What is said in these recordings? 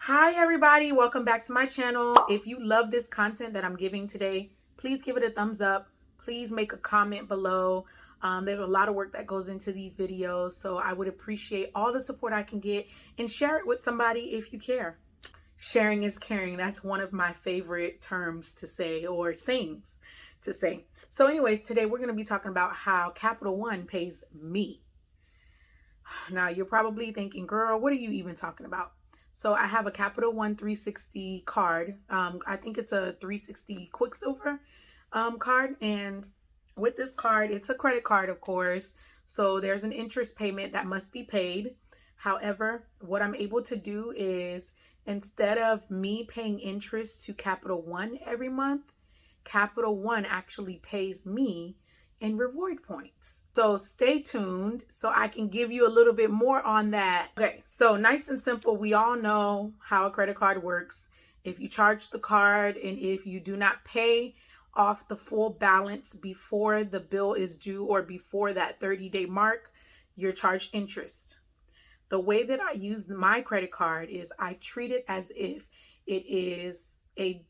Hi everybody, welcome back to my channel. If you love this content that I'm giving today, please give it a thumbs up. Please make a comment below. There's a lot of work that goes into these videos, so I would appreciate all the support I can get, and share it with somebody if you care. Sharing is caring. That's one of my favorite terms to say, or sayings to say. So anyways, today we're going to be talking about how Capital One pays me. Now you're probably thinking, girl, what are you even talking about? So I have a Capital One 360 card. I think it's a 360 Quicksilver card. And with this card, it's a credit card, of course. So there's an interest payment that must be paid. However, what I'm able to do is, instead of me paying interest to Capital One every month, Capital One actually pays me in reward points. So stay tuned so I can give you a little bit more on that. Okay, so nice and simple. We all know how a credit card works. If you charge the card and if you do not pay off the full balance before the bill is due or before that 30-day mark, you're charged interest. The way that I use my credit card is I treat it as if it is a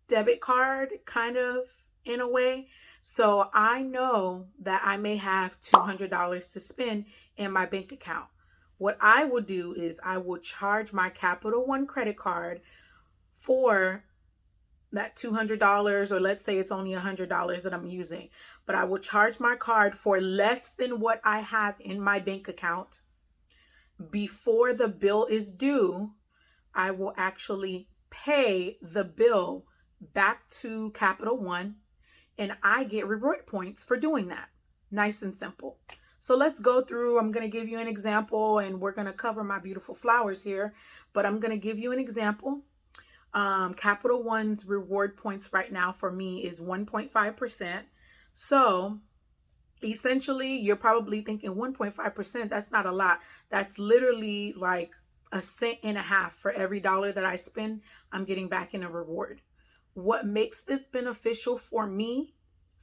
debit card, kind of, in a way. So I know that I may have $200 to spend in my bank account. What I will do is I will charge my Capital One credit card for that $200, or let's say it's only $100 that I'm using, but I will charge my card for less than what I have in my bank account. Before the bill is due, I will actually pay the bill back to Capital One, and I get reward points for doing that. Nice and simple. So let's go through. I'm going to give you an example, and we're going to cover my beautiful flowers here, but I'm going to give you an example. Capital One's reward points right now for me is 1.5%. So essentially, you're probably thinking 1.5%, that's not a lot. That's literally like a cent and a half for every dollar that I spend. I'm getting back in a reward. What makes this beneficial for me,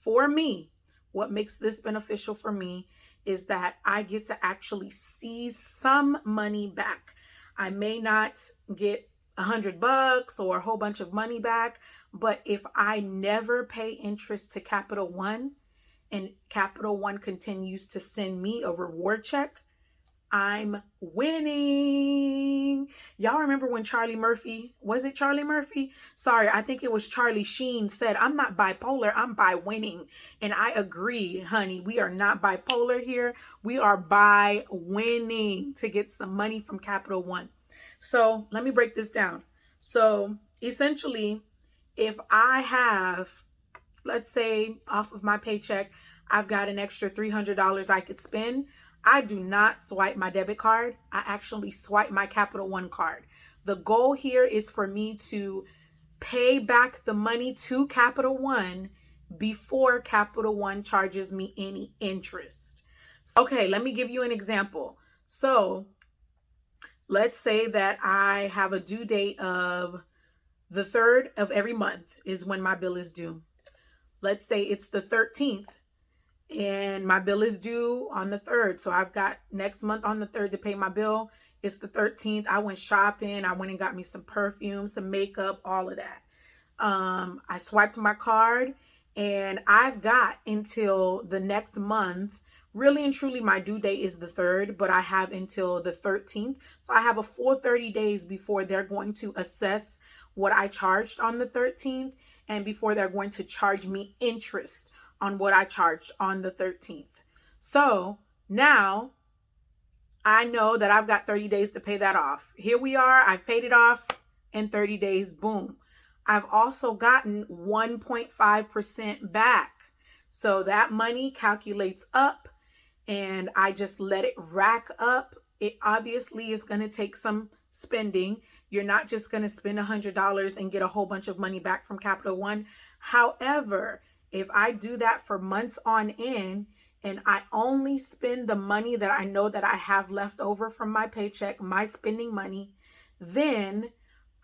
what makes this beneficial for me is that I get to actually see some money back. I may not get $100 or a whole bunch of money back, but if I never pay interest to Capital One and Capital One continues to send me a reward check, I'm winning. Y'all remember when Charlie Murphy, was it Charlie Murphy? Sorry, I think it was Charlie Sheen, said, "I'm not bipolar, I'm by winning." And I agree, honey. We are not bipolar here. We are by winning to get some money from Capital One. So let me break this down. So essentially, if I have, let's say off of my paycheck, I've got an extra $300 I could spend, I do not swipe my debit card. I actually swipe my Capital One card. The goal here is for me to pay back the money to Capital One before Capital One charges me any interest. Okay, let me give you an example. So let's say that I have a due date of the 3rd of every month is when my bill is due. Let's say it's the 13th. And my bill is due on the 3rd. So I've got next month on the 3rd to pay my bill. It's the 13th. I went shopping. I went and got me some perfume, some makeup, all of that. I swiped my card, and I've got until the next month. Really and truly, my due date is the 3rd, but I have until the 13th. So I have a full 30 days before they're going to assess what I charged on the 13th, and before they're going to charge me interest on what I charged on the 13th. So now I know that I've got 30 days to pay that off. Here we are. I've paid it off in 30 days. Boom. I've also gotten 1.5% back. So that money calculates up, and I just let it rack up. It obviously is going to take some spending. You're not just going to spend $100 and get a whole bunch of money back from Capital One. However, if I do that for months on end, and I only spend the money that I know that I have left over from my paycheck, my spending money, then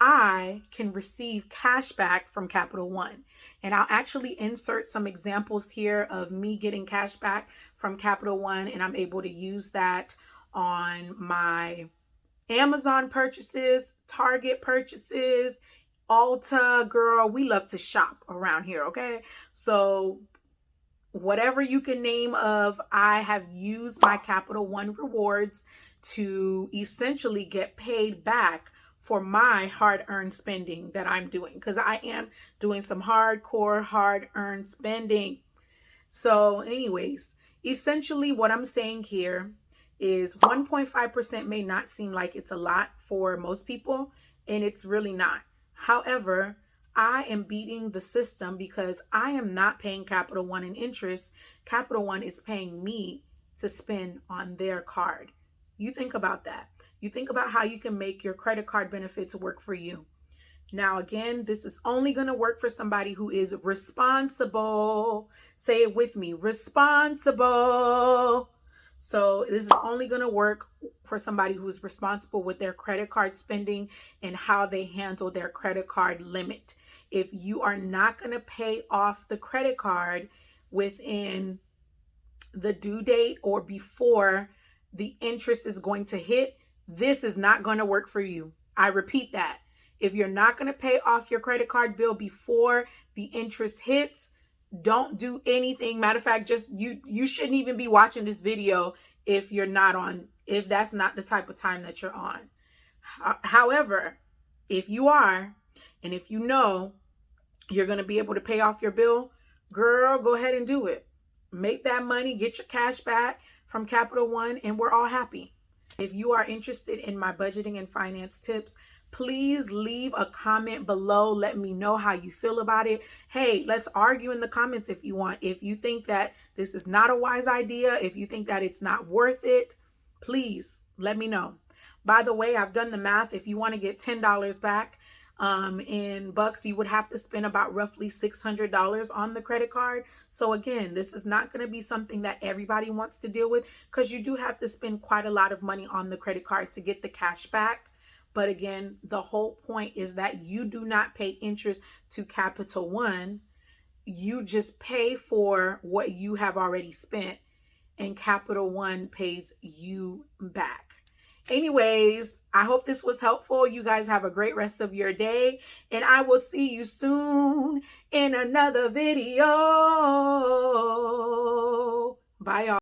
I can receive cash back from Capital One. And I'll actually insert some examples here of me getting cash back from Capital One, and I'm able to use that on my Amazon purchases, Target purchases, Ulta, girl, we love to shop around here, okay? So whatever you can name of, I have used my Capital One rewards to essentially get paid back for my hard-earned spending that I'm doing, because I am doing some hardcore hard-earned spending. So anyways, essentially what I'm saying here is 1.5% may not seem like it's a lot for most people, and it's really not. However, I am beating the system because I am not paying Capital One in interest. Capital One is paying me to spend on their card. You think about that. You think about how you can make your credit card benefits work for you. Now, again, this is only going to work for somebody who is responsible. Say it with me, responsible. So this is only going to work for somebody who's responsible with their credit card spending and how they handle their credit card limit. If you are not going to pay off the credit card within the due date or before the interest is going to hit, this is not going to work for you. I repeat that. If you're not going to pay off your credit card bill before the interest hits, don't do anything. Matter of fact, just you shouldn't even be watching this video if that's not the type of time that you're on. However, if you are, and if you know you're going to be able to pay off your bill, girl, go ahead and do it. Make that money, get your cash back from Capital One, and we're all happy. If you are interested in my budgeting and finance tips, please leave a comment below. Let me know how you feel about it. Hey, let's argue in the comments if you want. If you think that this is not a wise idea, if you think that it's not worth it, please let me know. By the way, I've done the math. If you want to get $10 back in bucks, you would have to spend about roughly $600 on the credit card. So again, this is not going to be something that everybody wants to deal with, because you do have to spend quite a lot of money on the credit cards to get the cash back. But again, the whole point is that you do not pay interest to Capital One. You just pay for what you have already spent, and Capital One pays you back. Anyways, I hope this was helpful. You guys have a great rest of your day, and I will see you soon in another video. Bye, y'all.